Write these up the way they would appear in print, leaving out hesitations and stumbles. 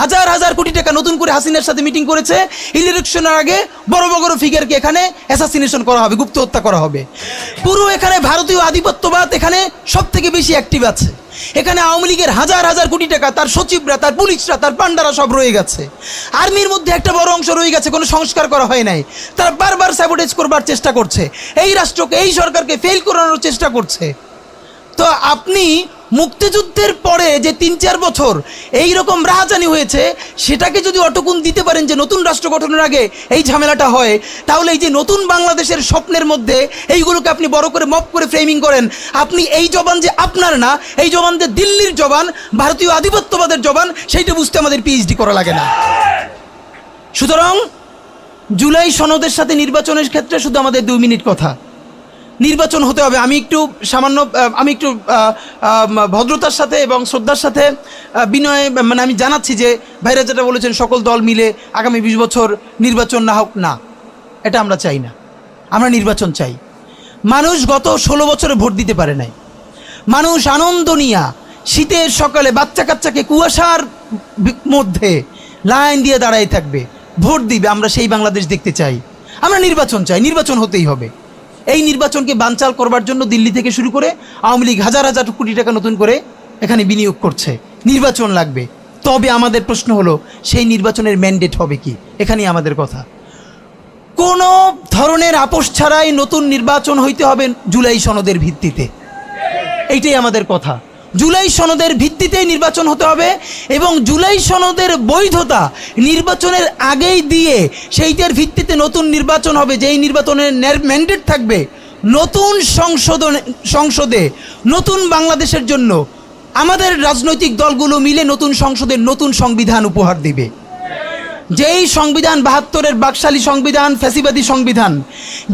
হাজার হাজার কোটি টাকা নতুন করে হাসিনার সাথে মিটিং করেছে, ইলেকশনের আগে বড় বড় ফিগারকে এখানে অ্যাসাসিনেশন করা হবে, গুপ্ত হত্যা করা হবে। পুরো এখানে ভারতীয় আধিপত্যবাদ এখানে সব থেকে বেশি অ্যাক্টিভ আছে। এখানে আওয়ামী লীগের হাজার হাজার কোটি টাকা, তার সচিবরা, তার পুলিশরা, তার পান্ডারা সব রয়ে গেছে। আর্মির মধ্যে একটা বড় অংশ রয়ে গেছে, কোনো সংস্কার করা হয় নাই। তারা বারবার স্যাবোটেজ করবার চেষ্টা করছে, এই রাষ্ট্রকে, এই সরকারকে ফেল করানোর চেষ্টা করছে। তো আপনি মুক্তিযুদ্ধের পরে যে ৩-৪ বছর এই রকম রাহাজানি হয়েছে, সেটাকে যদি অটকুন দিতে পারেন যে নতুন রাষ্ট্র গঠনের আগে এই ঝামেলাটা হয়, তাহলে এই যে নতুন বাংলাদেশের স্বপ্নের মধ্যে এইগুলোকে আপনি বড় করে মপ করে ফ্রেমিং করেন, আপনি এই জবান যে আপনার না, এই জবান যে দিল্লির জবান, ভারতীয় আধিপত্যবাদের জবান, সেইটা বুঝতে আমাদের পিএইচডি করা লাগে না। সুতরাং জুলাই সনদের সাথে নির্বাচনের ক্ষেত্রে শুধু আমাদের 2 মিনিট কথা। নির্বাচন হতে হবে। আমি একটু ভদ্রতার সাথে এবং শ্রদ্ধার সাথে বিনয় আমি জানাচ্ছি যে ভাইরা যেটা বলেছেন সকল দল মিলে আগামী 20 বছর নির্বাচন না হোক, না, এটা আমরা চাই না। আমরা নির্বাচন চাই। মানুষ গত 16 বছরে ভোট দিতে পারে নাই। মানুষ আনন্দ নিয়া শীতের সকালে বাচ্চা কাচ্চাকে কুয়াশার মধ্যে লাইন দিয়ে দাঁড়াই থাকবে, ভোট দিবে। আমরা সেই বাংলাদেশ দেখতে চাই। আমরা নির্বাচন চাই, নির্বাচন হতেই হবে। এই নির্বাচনকে বানচাল করবার জন্য দিল্লি থেকে শুরু করে আওয়ামী লীগ হাজার হাজার কোটি টাকা নতুন করে এখানে বিনিয়োগ করছে। নির্বাচন লাগবে। তবে আমাদের প্রশ্ন হলো, সেই নির্বাচনের ম্যান্ডেট হবে কি? এখানেই আমাদের কথা। কোনো ধরনের আপোষ ছাড়াই নতুন নির্বাচন হইতে হবে জুলাই সনদের ভিত্তিতে। এইটাই আমাদের কথা। জুলাই সনদের ভিত্তিতেই নির্বাচন হতে হবে এবং জুলাই সনদের বৈধতা নির্বাচনের আগেই দিয়ে সেইটার ভিত্তিতে নতুন নির্বাচন হবে, যেই নির্বাচনের ম্যান্ডেট থাকবে নতুন সংসদে নতুন বাংলাদেশের জন্য আমাদের রাজনৈতিক দলগুলো মিলে নতুন সংসদের নতুন সংবিধান উপহার দিবে। যেই সংবিধান 72-এর বাকশালী সংবিধান, ফ্যাসিবাদী সংবিধান,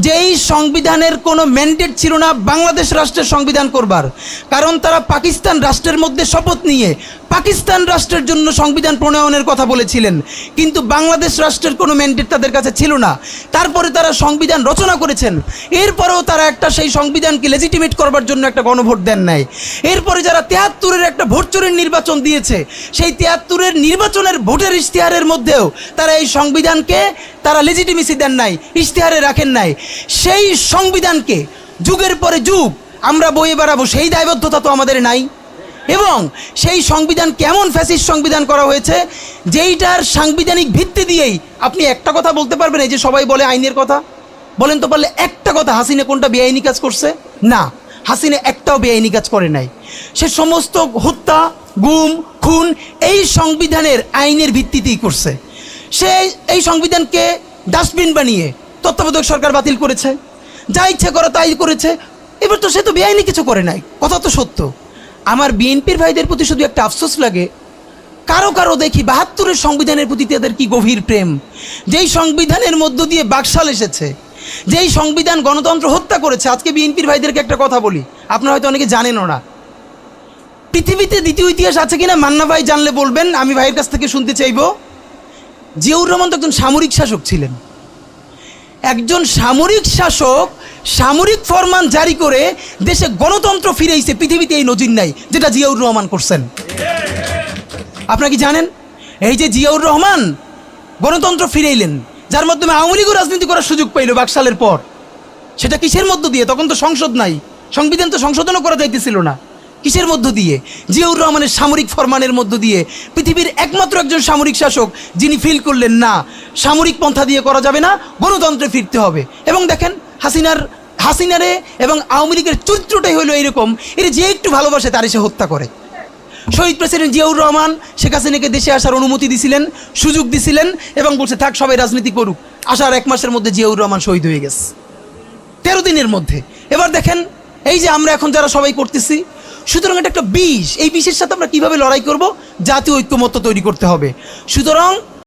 যেই সংবিধানের কোনো ম্যান্ডেট ছিল না বাংলাদেশ রাষ্ট্রের সংবিধান করবার, কারণ তারা পাকিস্তান রাষ্ট্রের মধ্যে শপথ নিয়ে পাকিস্তান রাষ্ট্রের জন্য সংবিধান প্রণয়নের কথা বলেছিলেন, কিন্তু বাংলাদেশ রাষ্ট্রের কোনো ম্যান্ডেট তাদের কাছে ছিল না। তারপরে তারা সংবিধান রচনা করেছেন, এরপরেও তারা একটা সেই সংবিধানকে লেজিটিমেট করবার জন্য একটা গণভোট দেন নাই। এরপরে যারা 73-এর একটা ভোট চুরির নির্বাচন দিয়েছে, সেই 73-এর নির্বাচনের ভোটের ইশতেহারের মধ্যেও তারা এই সংবিধানকে তারা লেজিটিমেসি দেন নাই, ইশতেহারে রাখেন নাই। সেই সংবিধানকে যুগের পরে যুগ আমরা বয়ে বেড়াবো, সেই দায়বদ্ধতা তো আমাদের নাই। এবং সেই সংবিধান কেমন ফ্যাসিস্ট সংবিধান করা হয়েছে, যেইটার সাংবিধানিক ভিত্তি দিয়েই আপনি একটা কথা বলতে পারবেন, এই যে সবাই বলে আইনের কথা, বলেন তো পারলে একটা কথা, হাসিনা কোনটা বেআইনি কাজ করছে? না, হাসিনা একটাও বেআইনি কাজ করে নাই। সে সমস্ত হত্যা, গুম, খুন এই সংবিধানের আইনের ভিত্তিতেই করছে। সে এই সংবিধানকে ডাস্টবিন বানিয়ে তত্ত্বাবধায়ক সরকার বাতিল করেছে, যা ইচ্ছে করে তাই করেছে। এবার তো সে তো বেআইনি কিছু করে নাই, কথা তো সত্য। আমার বিএনপির ভাইদের প্রতি শুধু একটা আফসোস লাগে, কারো কারো দেখি 72-এর সংবিধানের প্রতি তাদের কি গভীর প্রেম। যেই সংবিধানের মধ্য দিয়ে বাকশাল এসেছে, যেই সংবিধান গণতন্ত্র হত্যা করেছে। আজকে বিএনপির ভাইদেরকে একটা কথা বলি, আপনারা হয়তো অনেকে জানেনও না। পৃথিবীতে দ্বিতীয় ইতিহাস আছে কিনা মান্না ভাই জানলে বলবেন, আমি ভাইয়ের কাছ থেকে শুনতে চাইব। জিয়াউর রহমান তো একজন সামরিক শাসক ছিলেন। একজন সামরিক শাসক সামরিক ফরমান জারি করে দেশে গণতন্ত্র ফিরেইছে, পৃথিবীতে এই নজির নাই যেটা জিয়াউর রহমান করছেন। আপনারা কি জানেন? এই যে জিয়াউর রহমান গণতন্ত্র ফিরাইলেন, যার মাধ্যমে আওয়ামী লীগও রাজনীতি করার সুযোগ পাইল বাকশালের পর, সেটা কিসের মধ্য দিয়ে? তখন তো সংসদ নাই, সংবিধান তো সংশোধনও করা যাইতেছিল না। কিসের মধ্য দিয়ে? জিয়াউর রহমানের সামরিক ফরমানের মধ্য দিয়ে। পৃথিবীর একমাত্র একজন সামরিক শাসক যিনি ফিল করলেন না, সামরিক পন্থা দিয়ে করা যাবে না, গণতন্ত্রে ফিরতে হবে। এবং দেখেন হাসিনারে এবং আওয়ামী লীগের চরিত্রটাই হলো এইরকম, এর যে একটু ভালোবাসে তার এসে হত্যা করে। শহীদ প্রেসিডেন্ট জিয়াউর রহমান শেখ হাসিনাকে দেশে আসার অনুমতি দিছিলেন, সুযোগ দিছিলেন এবং বলছে থাক সবাই রাজনীতি করুক। আসার 1 মাসের মধ্যে জিয়াউর রহমান শহীদ হয়ে গেছে, 13 দিনের মধ্যে। এবার দেখেন এই যে আমরা এখন যারা সবাই করতেছি, সুতরাং এটা একটা বিষ। এই বিষের সাথে আমরা কীভাবে লড়াই করব? জাতীয় ঐক্যমত্য তৈরি করতে হবে। সুতরাং